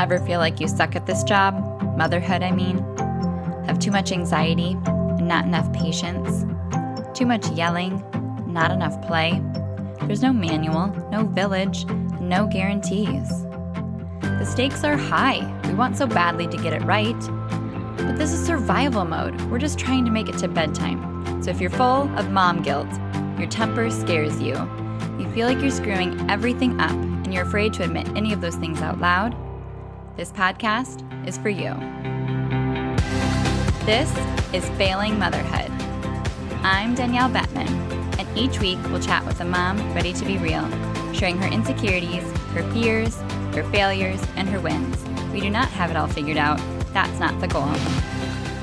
Ever feel like you suck at this job? Motherhood, I mean. Have too much anxiety and not enough patience? Too much yelling, not enough play? There's no manual, no village, no guarantees. The stakes are high. We want so badly to get it right. But this is survival mode. We're just trying to make it to bedtime. So if you're full of mom guilt, your temper scares you, you feel like you're screwing everything up, and you're afraid to admit any of those things out loud, this podcast is for you. This is Failing Motherhood. I'm Danielle Bettman, and each week we'll chat with a mom ready to be real, sharing her insecurities, her fears, her failures, and her wins. We do not have it all figured out. That's not the goal.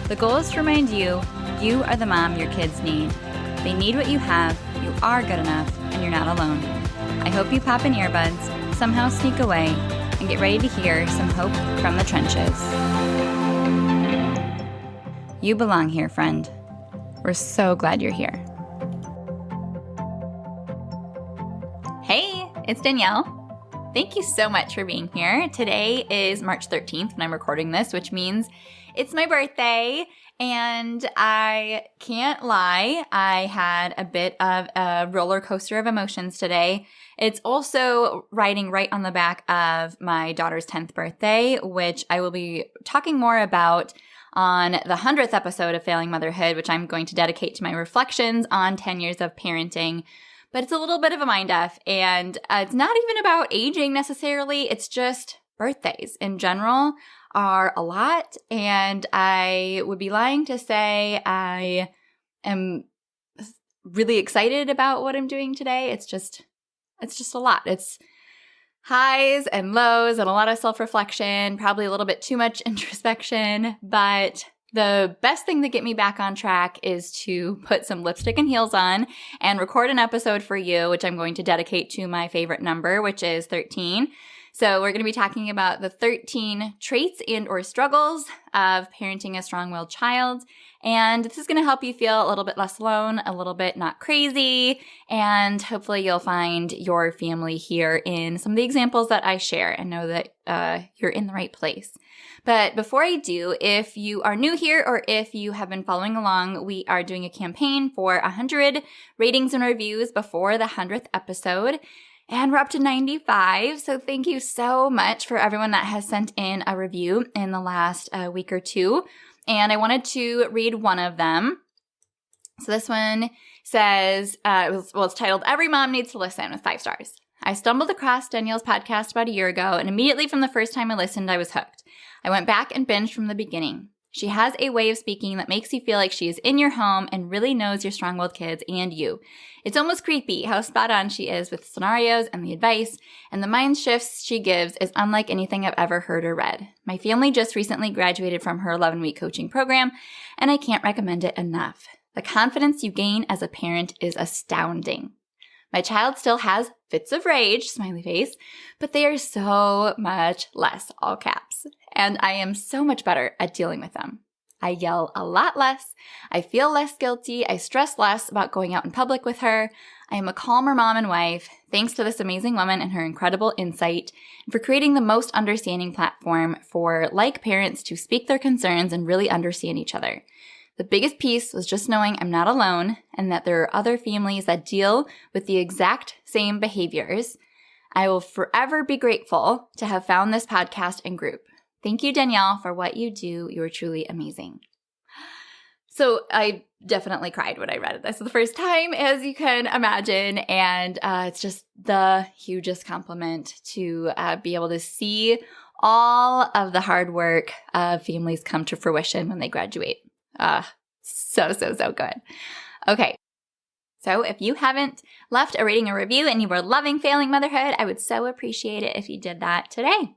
The goal is to remind you, you are the mom your kids need. They need what you have, you are good enough, and you're not alone. I hope you pop in earbuds, somehow sneak away, and get ready to hear some hope from the trenches. You belong here, friend. We're so glad you're here. Hey, it's Danielle. Thank you so much for being here. Today is March 13th when I'm recording this, which means it's my birthday. And I can't lie, I had a bit of a roller coaster of emotions today. It's also riding right on the back of my daughter's 10th birthday, which I will be talking more about on the 100th episode of Failing Motherhood, which I'm going to dedicate to my reflections on 10 years of parenting. But it's a little bit of a mind-F, and it's not even about aging necessarily. It's just birthdays in general are a lot, and I would be lying to say I am really excited about what I'm doing today. It's just a lot. It's highs and lows and a lot of self-reflection, probably a little bit too much introspection, but the best thing to get me back on track is to put some lipstick and heels on and record an episode for you, which I'm going to dedicate to my favorite number, which is 13. So we're going to be talking about the 13 traits and or struggles of parenting a strong-willed child. And this is going to help you feel a little bit less alone, a little bit not crazy, and hopefully you'll find your family here in some of the examples that I share and know that you're in the right place. But before I do, if you are new here or if you have been following along, we are doing a campaign for 100 ratings and reviews before the 100th episode. And we're up to 95, so thank you so much for everyone that has sent in a review in the last week or two. And I wanted to read one of them. So this one says, it's titled, Every Mom Needs to Listen, with 5 stars. I stumbled across Danielle's podcast about a year ago, and immediately from the first time I listened, I was hooked. I went back and binged from the beginning. She has a way of speaking that makes you feel like she is in your home and really knows your strong-willed kids and you. It's almost creepy how spot on she is with scenarios and the advice, and the mind shifts she gives is unlike anything I've ever heard or read. My family just recently graduated from her 11-week coaching program, and I can't recommend it enough. The confidence you gain as a parent is astounding. My child still has fits of rage, smiley face, but they are so much less, all caps, and I am so much better at dealing with them. I yell a lot less, I feel less guilty, I stress less about going out in public with her. I am a calmer mom and wife, thanks to this amazing woman and her incredible insight, and for creating the most understanding platform for like parents to speak their concerns and really understand each other. The biggest piece was just knowing I'm not alone and that there are other families that deal with the exact same behaviors. I will forever be grateful to have found this podcast and group. Thank you, Danielle, for what you do. You are truly amazing. So I definitely cried when I read this the first time, as you can imagine, and it's just the hugest compliment to be able to see all of the hard work of families come to fruition when they graduate. So good. Okay. So if you haven't left a rating or review and you were loving Failing Motherhood, I would so appreciate it if you did that today.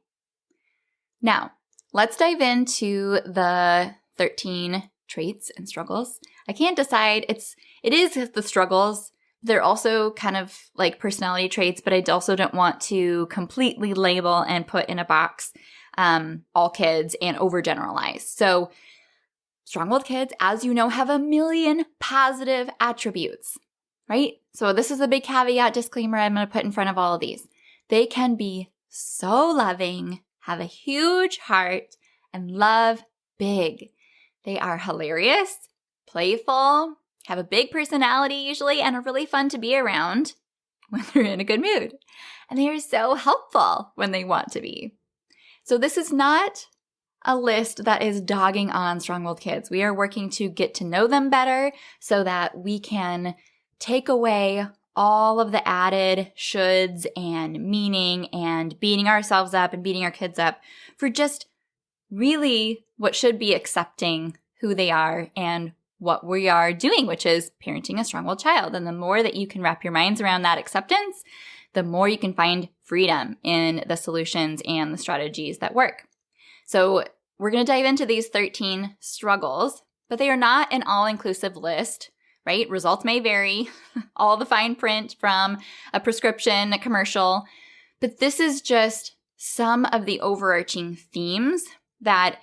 Now, let's dive into the 13 traits and struggles. I can't decide. It is the struggles. They're also kind of like personality traits, but I also don't want to completely label and put in a box all kids and overgeneralize. So strong-willed kids, as you know, have a million positive attributes, right? So this is a big caveat disclaimer I'm going to put in front of all of these. They can be so loving, have a huge heart, and love big. They are hilarious, playful, have a big personality usually, and are really fun to be around when they're in a good mood. And they are so helpful when they want to be. So this is not a list that is dogging on strong-willed kids. We are working to get to know them better so that we can take away all of the added shoulds and meaning and beating ourselves up and beating our kids up for just really what should be accepting who they are and what we are doing, which is parenting a strong-willed child. And the more that you can wrap your minds around that acceptance, the more you can find freedom in the solutions and the strategies that work. So we're going to dive into these 13 struggles, but they are not an all-inclusive list, right? Results may vary, all the fine print from a prescription, a commercial, but this is just some of the overarching themes that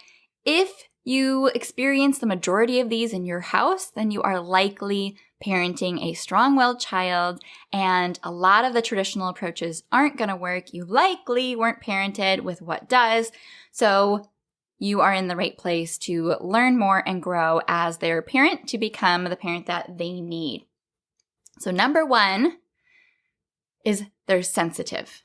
if you experience the majority of these in your house, then you are likely parenting a strong-willed child, and a lot of the traditional approaches aren't going to work. You likely weren't parented with what does, so you are in the right place to learn more and grow as their parent to become the parent that they need. So number one is they're sensitive.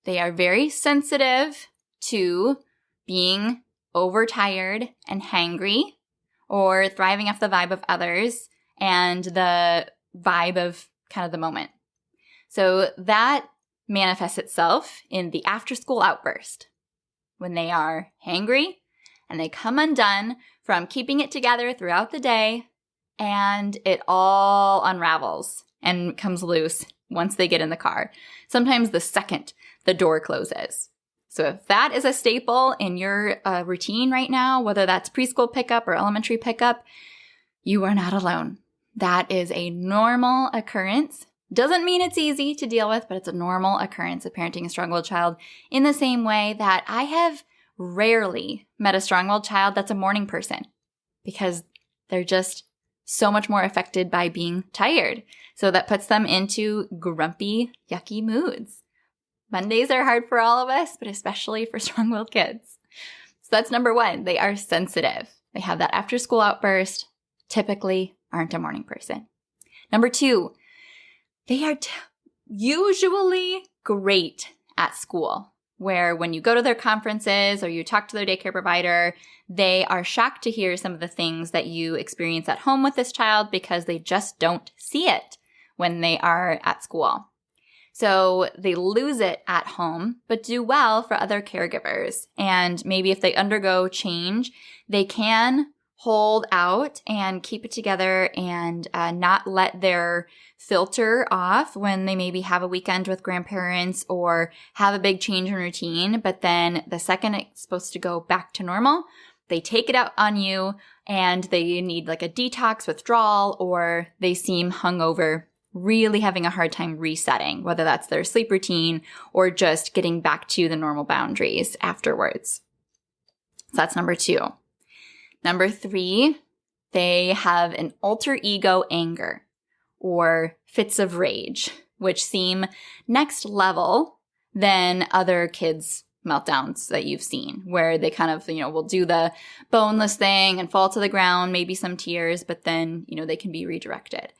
They are very sensitive to being overtired and hangry, or thriving off the vibe of others and the vibe of kind of the moment. So that manifests itself in the after school outburst, when they are hangry and they come undone from keeping it together throughout the day, and it all unravels and comes loose once they get in the car, sometimes the second the door closes. So if that is a staple in your routine right now, whether that's preschool pickup or elementary pickup, you are not alone. That is a normal occurrence. Doesn't mean it's easy to deal with, but it's a normal occurrence of parenting a strong-willed child, in the same way that I have rarely met a strong-willed child that's a morning person, because they're just so much more affected by being tired. So that puts them into grumpy, yucky moods. Mondays are hard for all of us, but especially for strong-willed kids. So that's number one. They are sensitive. They have that after-school outburst, typically aren't a morning person. Number two, they are usually great at school, where when you go to their conferences or you talk to their daycare provider, they are shocked to hear some of the things that you experience at home with this child because they just don't see it when they are at school. So they lose it at home, but do well for other caregivers. And maybe if they undergo change, they can hold out and keep it together and not let their filter off when they maybe have a weekend with grandparents or have a big change in routine. But then the second it's supposed to go back to normal, they take it out on you and they need like a detox withdrawal, or they seem hungover, really having a hard time resetting, whether that's their sleep routine or just getting back to the normal boundaries afterwards. So that's number two. Number three, they have an alter ego anger or fits of rage, which seem next level than other kids' meltdowns that you've seen, where they kind of, will do the boneless thing and fall to the ground, maybe some tears, but then, they can be redirected.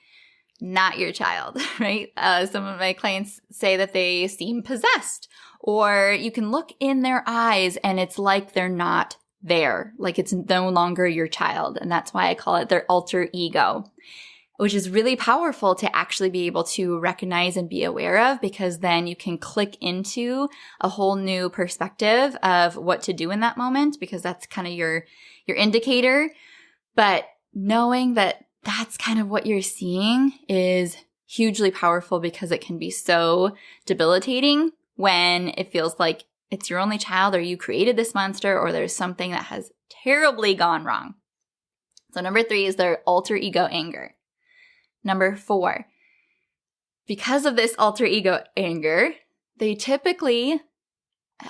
Not your child, right? Some of my clients say that they seem possessed, or you can look in their eyes and it's like they're not there, like it's no longer your child. And that's why I call it their alter ego, which is really powerful to actually be able to recognize and be aware of, because then you can click into a whole new perspective of what to do in that moment, because that's kind of your indicator. But knowing that that's kind of what you're seeing is hugely powerful, because it can be so debilitating when it feels like it's your only child, or you created this monster, or there's something that has terribly gone wrong. So number three is their alter ego anger. Number four, because of this alter ego anger, they typically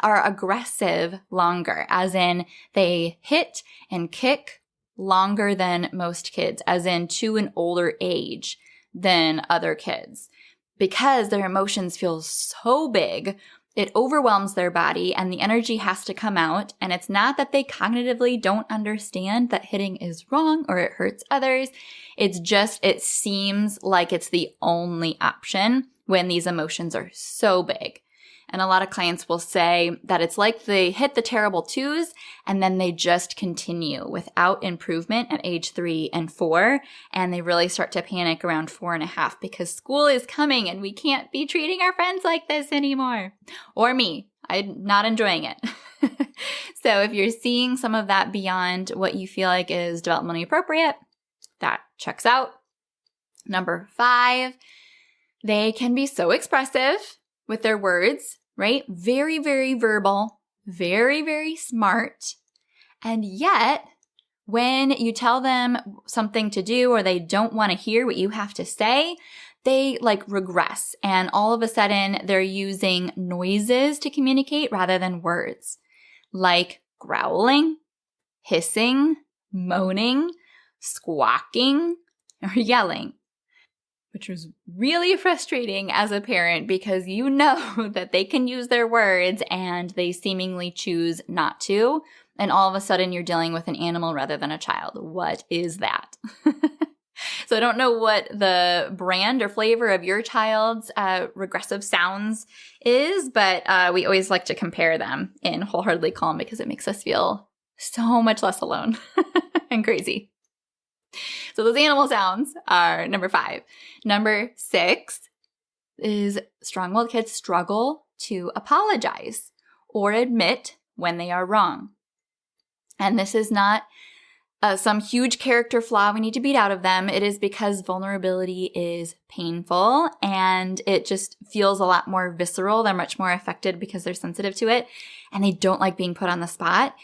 are aggressive longer, as in they hit and kick longer than most kids, as in to an older age than other kids, because their emotions feel so big it overwhelms their body and the energy has to come out. And it's not that they cognitively don't understand that hitting is wrong or it hurts others. It's just, it seems like it's the only option when these emotions are so big. And a lot of clients will say that it's like they hit the terrible twos and then they just continue without improvement at age 3 and 4. And they really start to panic around 4.5 because school is coming and we can't be treating our friends like this anymore. Or me. I'm not enjoying it. So if you're seeing some of that beyond what you feel like is developmentally appropriate, that checks out. Number 5, they can be so expressive with their words, right? Very, very verbal, very, very smart. And yet, when you tell them something to do or they don't want to hear what you have to say, they regress. And all of a sudden, they're using noises to communicate rather than words, like growling, hissing, moaning, squawking, or yelling. Which was really frustrating as a parent because you know that they can use their words and they seemingly choose not to. And all of a sudden you're dealing with an animal rather than a child. What is that? So I don't know what the brand or flavor of your child's regressive sounds is, but we always like to compare them in Wholeheartedly Calm because it makes us feel so much less alone and crazy. So those animal sounds are number 5. Number 6 is strong-willed kids struggle to apologize or admit when they are wrong. And this is not some huge character flaw we need to beat out of them. It is because vulnerability is painful and it just feels a lot more visceral. They're much more affected because they're sensitive to it and they don't like being put on the spot.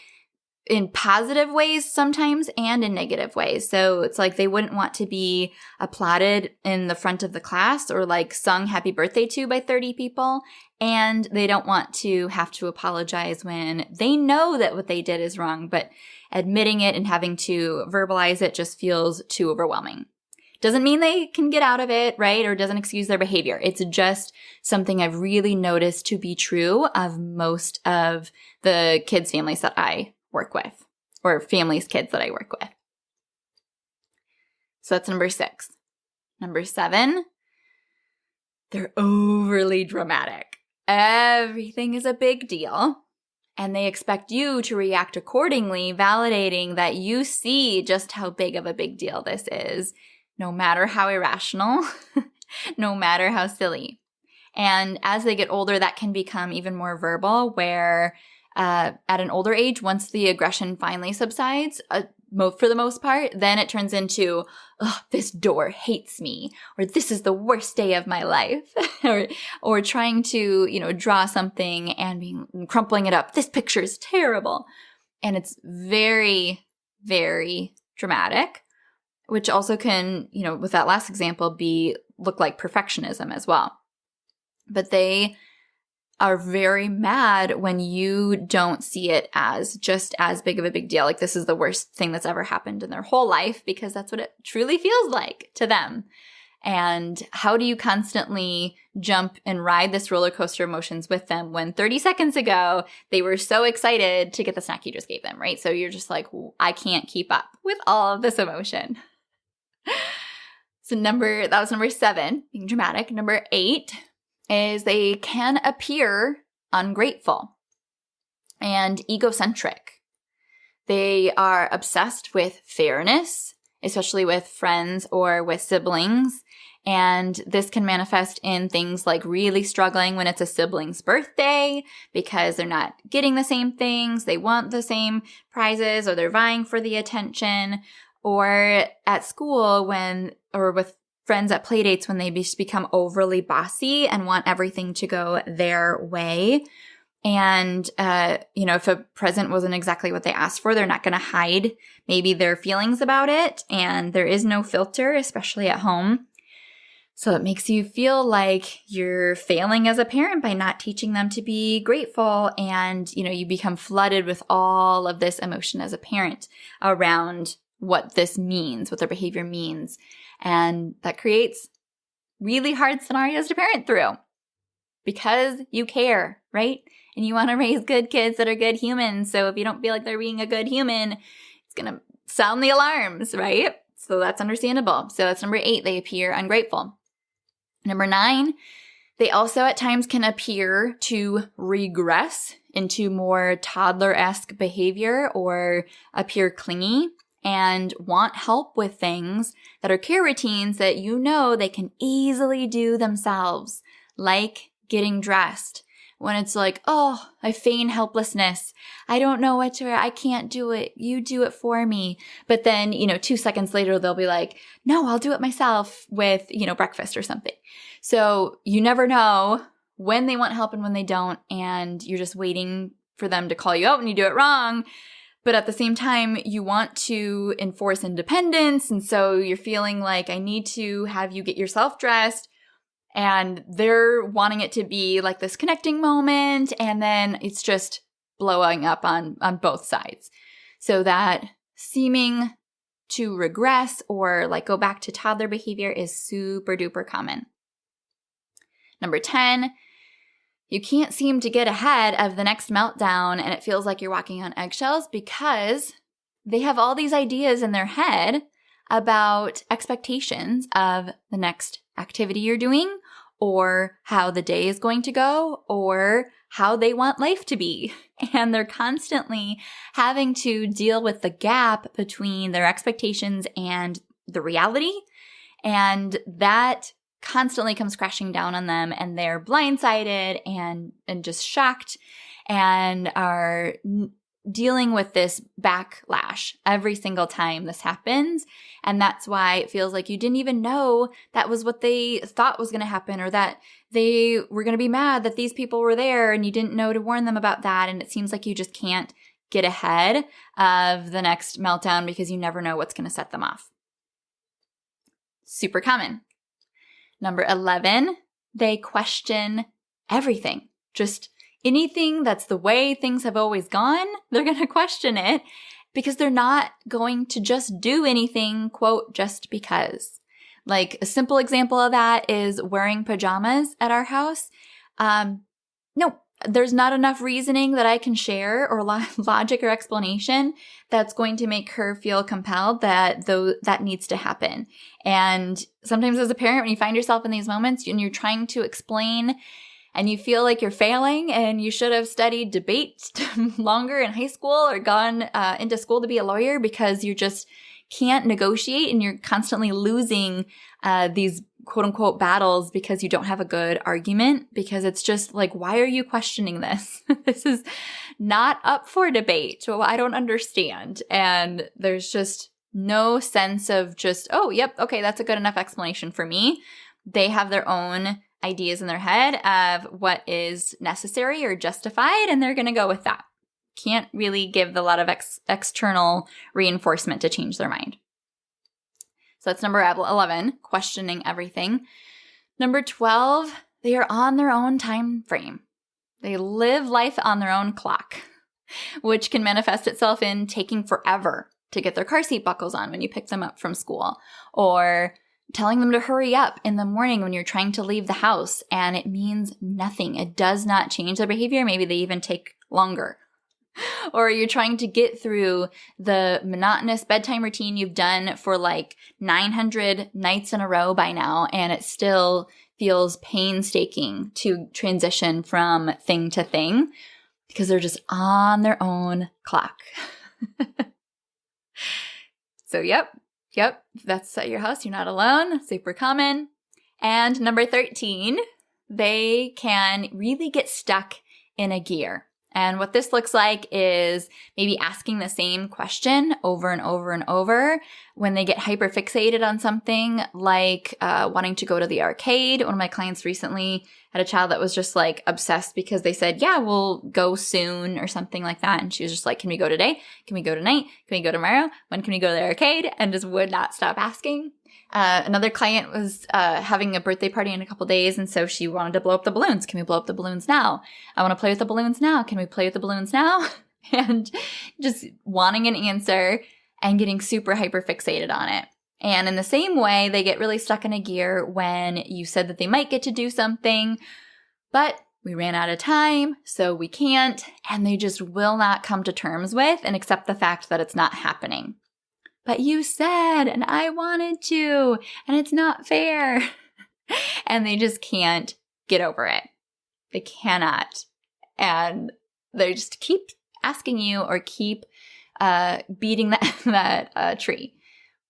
In positive ways sometimes and in negative ways. So it's like they wouldn't want to be applauded in the front of the class or sung happy birthday to by 30 people. And they don't want to have to apologize when they know that what they did is wrong, but admitting it and having to verbalize it just feels too overwhelming. Doesn't mean they can get out of it, right? Or doesn't excuse their behavior. It's just something I've really noticed to be true of most of the kids' families that I work with, or families' kids that I work with. So that's number 6. Number 7, they're overly dramatic. Everything is a big deal, and they expect you to react accordingly, validating that you see just how big of a big deal this is, no matter how irrational, no matter how silly. And as they get older, that can become even more verbal, where at an older age, once the aggression finally subsides, for the most part, then it turns into, this door hates me, or this is the worst day of my life, or trying to, draw something and crumpling it up. This picture is terrible. And it's very, very dramatic, which also can, with that last example, look like perfectionism as well. But they are very mad when you don't see it as just as big of a big deal. Like this is the worst thing that's ever happened in their whole life, because that's what it truly feels like to them. And how do you constantly jump and ride this roller coaster emotions with them when 30 seconds ago they were so excited to get the snack you just gave them, right? So you're just like, I can't keep up with all of this emotion. So that was number 7, being dramatic. Number 8 is they can appear ungrateful and egocentric. They are obsessed with fairness, especially with friends or with siblings. And this can manifest in things like really struggling when it's a sibling's birthday because they're not getting the same things, they want the same prizes, or they're vying for the attention, or at school or with friends at playdates when they become overly bossy and want everything to go their way. And, if a present wasn't exactly what they asked for, they're not going to hide maybe their feelings about it. And there is no filter, especially at home. So it makes you feel like you're failing as a parent by not teaching them to be grateful. And, you become flooded with all of this emotion as a parent around what this means, what their behavior means. And that creates really hard scenarios to parent through. because you care, right? And you want to raise good kids that are good humans. So if you don't feel like they're being a good human, it's going to sound the alarms, right? So that's understandable. So that's number 8. They appear ungrateful. Number 9, they also at times can appear to regress into more toddler-esque behavior or appear clingy and want help with things that are care routines that you know they can easily do themselves, like getting dressed. When it's like, oh, I feign helplessness. I don't know what to wear. I can't do it. You do it for me. But then, 2 seconds later, they'll be like, no, I'll do it myself with, breakfast or something. So you never know when they want help and when they don't. And you're just waiting for them to call you out when you do it wrong. But at the same time, you want to enforce independence. And so you're feeling like, I need to have you get yourself dressed. And they're wanting it to be like this connecting moment, and then it's just blowing up on both sides. So that seeming to regress or like go back to toddler behavior is super duper common. Number 10, you can't seem to get ahead of the next meltdown, and it feels like you're walking on eggshells because they have all these ideas in their head about expectations of the next activity you're doing, or how the day is going to go, or how they want life to be. And they're constantly having to deal with the gap between their expectations and the reality. And that constantly comes crashing down on them, and they're blindsided and just shocked and are dealing with this backlash every single time this happens. And that's why it feels like you didn't even know that was what they thought was going to happen, or that they were going to be mad that these people were there and you didn't know to warn them about that. And it seems like you just can't get ahead of the next meltdown because you never know what's going to set them off. Super common. Number 11, they question everything. Just anything that's the way things have always gone, they're going to question it because they're not going to just do anything, quote, just because. Like a simple example of that is wearing pajamas at our house. No, there's not enough reasoning that I can share or logic or explanation that's going to make her feel compelled that that needs to happen. And sometimes as a parent, when you find yourself in these moments and you're trying to explain and you feel like you're failing and you should have studied debate longer in high school or gone into school to be a lawyer because you just can't negotiate and you're constantly losing these quote unquote battles because you don't have a good argument, because it's just like, why are you questioning this? This is not up for debate. So I don't understand. And there's just no sense of just, oh, yep, okay, that's a good enough explanation for me. They have their own ideas in their head of what is necessary or justified, and they're going to go with that. Can't really give a lot of external reinforcement to change their mind. So that's number 11, questioning everything. Number 12, they are on their own time frame. They live life on their own clock, which can manifest itself in taking forever to get their car seat buckles on when you pick them up from school, or telling them to hurry up in the morning when you're trying to leave the house, and it means nothing. It does not change their behavior. Maybe they even take longer. Or you're trying to get through the monotonous bedtime routine you've done for like 900 nights in a row by now, and it still feels painstaking to transition from thing to thing because they're just on their own clock. So yep, that's at your house. You're not alone. Super common. And number 13, they can really get stuck in a gear. And what this looks like is maybe asking the same question over and over and over when they get hyper fixated on something like wanting to go to the arcade. One of my clients recently had a child that was just like obsessed because they said, yeah, we'll go soon or something like that. And she was just like, can we go today? Can we go tonight? Can we go tomorrow? When can we go to the arcade? And just would not stop asking. Another client was having a birthday party in a couple days, and so she wanted to blow up the balloons. Can we blow up the balloons now? I want to play with the balloons now. Can we play with the balloons now? And just wanting an answer and getting super hyper fixated on it. And in the same way, they get really stuck in a gear when you said that they might get to do something, but we ran out of time, so we can't, and they just will not come to terms with and accept the fact that it's not happening. But you said, and I wanted to, and it's not fair. And they just can't get over it. They cannot. And they just keep asking you or keep beating that tree.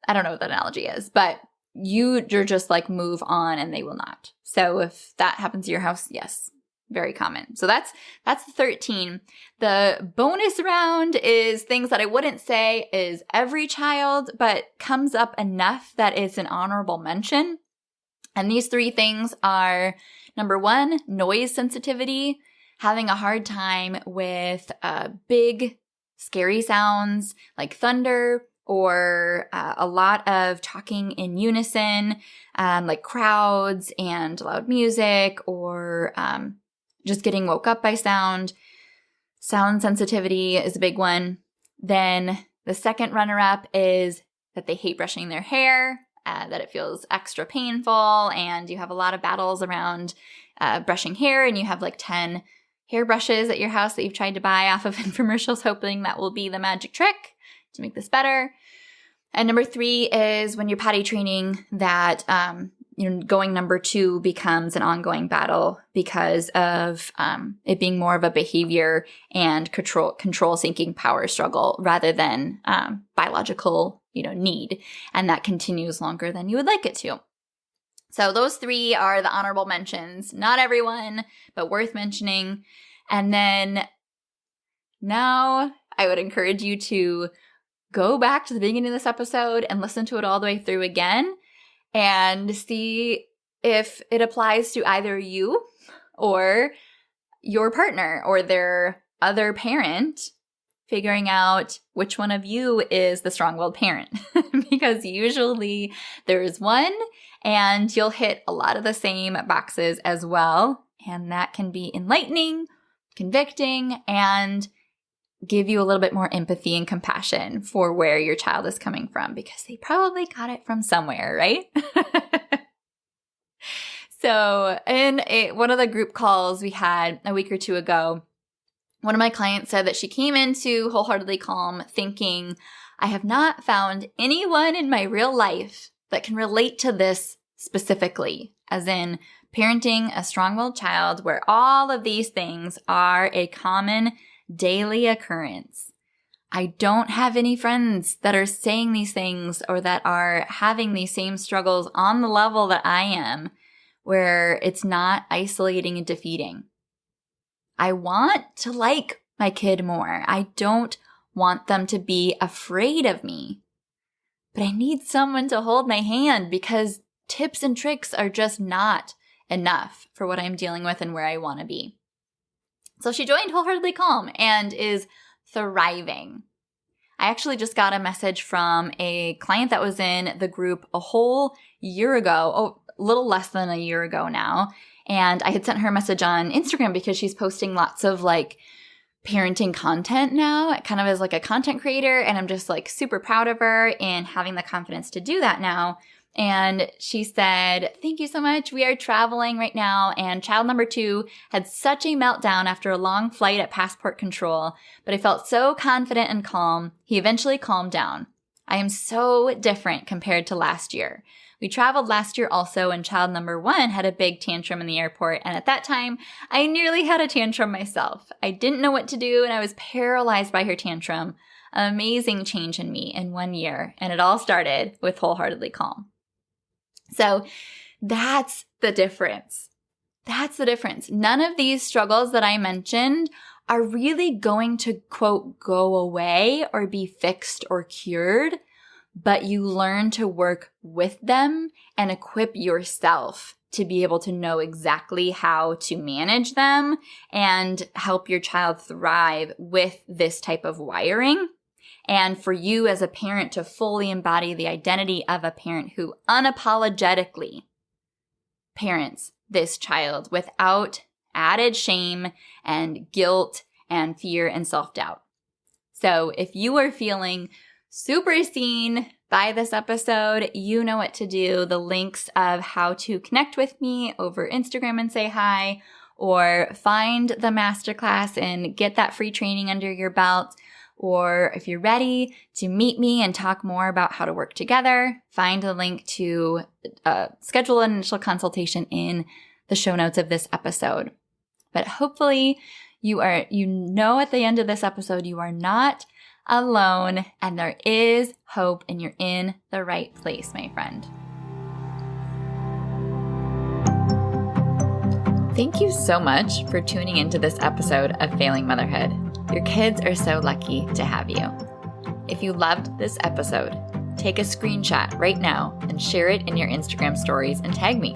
I don't know what that analogy is, but you're just like move on and they will not. So if that happens to your house, yes, very common. So that's the 13. The bonus round is things that I wouldn't say is every child, but comes up enough that it's an honorable mention. And these 3 things are, number 1, noise sensitivity, having a hard time with big, scary sounds like thunder, or a lot of talking in unison, like crowds and loud music, or just getting woke up by sound. Sound sensitivity is a big one. Then the second runner-up is that they hate brushing their hair, that it feels extra painful, and you have a lot of battles around brushing hair, and you have like 10 hairbrushes at your house that you've tried to buy off of infomercials, hoping that will be the magic trick to make this better. And number 3 is when you're potty training that going number 2 becomes an ongoing battle because of it being more of a behavior and control seeking power struggle rather than biological need. And that continues longer than you would like it to. So those 3 are the honorable mentions. Not everyone, but worth mentioning. And then now I would encourage you to go back to the beginning of this episode and listen to it all the way through again and see if it applies to either you or your partner or their other parent, figuring out which one of you is the strong-willed parent. Because usually there's one and you'll hit a lot of the same boxes as well. And that can be enlightening, convicting, and give you a little bit more empathy and compassion for where your child is coming from, because they probably got it from somewhere, right? So in one of the group calls we had a week or 2 ago, one of my clients said that she came into Wholeheartedly Calm thinking, I have not found anyone in my real life that can relate to this specifically, as in parenting a strong-willed child where all of these things are a common daily occurrence. I don't have any friends that are saying these things or that are having these same struggles on the level that I am, where it's not isolating and defeating. I want to like my kid more. I don't want them to be afraid of me. But I need someone to hold my hand because tips and tricks are just not enough for what I'm dealing with and where I want to be. So she joined Wholeheartedly Calm and is thriving. I actually just got a message from a client that was in the group a whole year ago, a little less than a year ago now. And I had sent her a message on Instagram because she's posting lots of like parenting content now, kind of as like a content creator. And I'm just like super proud of her in having the confidence to do that now. And she said, thank you so much. We are traveling right now. And child number 2 had such a meltdown after a long flight at passport control, but I felt so confident and calm. He eventually calmed down. I am so different compared to last year. We traveled last year also, and child number 1 had a big tantrum in the airport. And at that time, I nearly had a tantrum myself. I didn't know what to do, and I was paralyzed by her tantrum. Amazing change in me in 1 year. And it all started with Wholeheartedly Calm. So that's the difference. That's the difference. None of these struggles that I mentioned are really going to, quote, go away or be fixed or cured, but you learn to work with them and equip yourself to be able to know exactly how to manage them and help your child thrive with this type of wiring. And for you as a parent to fully embody the identity of a parent who unapologetically parents this child without added shame and guilt and fear and self-doubt. So if you are feeling super seen by this episode, you know what to do. The links of how to connect with me over Instagram and say hi, or find the masterclass and get that free training under your belt. Or if you're ready to meet me and talk more about how to work together, find the link to schedule an initial consultation in the show notes of this episode. But hopefully at the end of this episode, you are not alone and there is hope and you're in the right place, my friend. Thank you so much for tuning into this episode of Failing Motherhood. Your kids are so lucky to have you. If you loved this episode, take a screenshot right now and share it in your Instagram stories and tag me.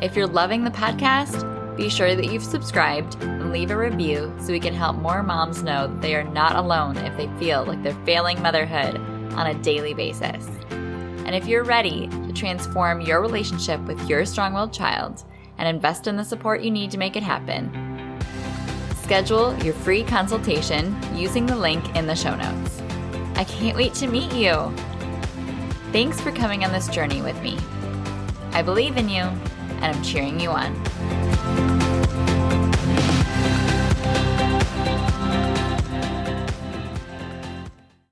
If you're loving the podcast, be sure that you've subscribed and leave a review so we can help more moms know that they are not alone if they feel like they're failing motherhood on a daily basis. And if you're ready to transform your relationship with your strong-willed child and invest in the support you need to make it happen, schedule your free consultation using the link in the show notes. I can't wait to meet you. Thanks for coming on this journey with me. I believe in you, and I'm cheering you on.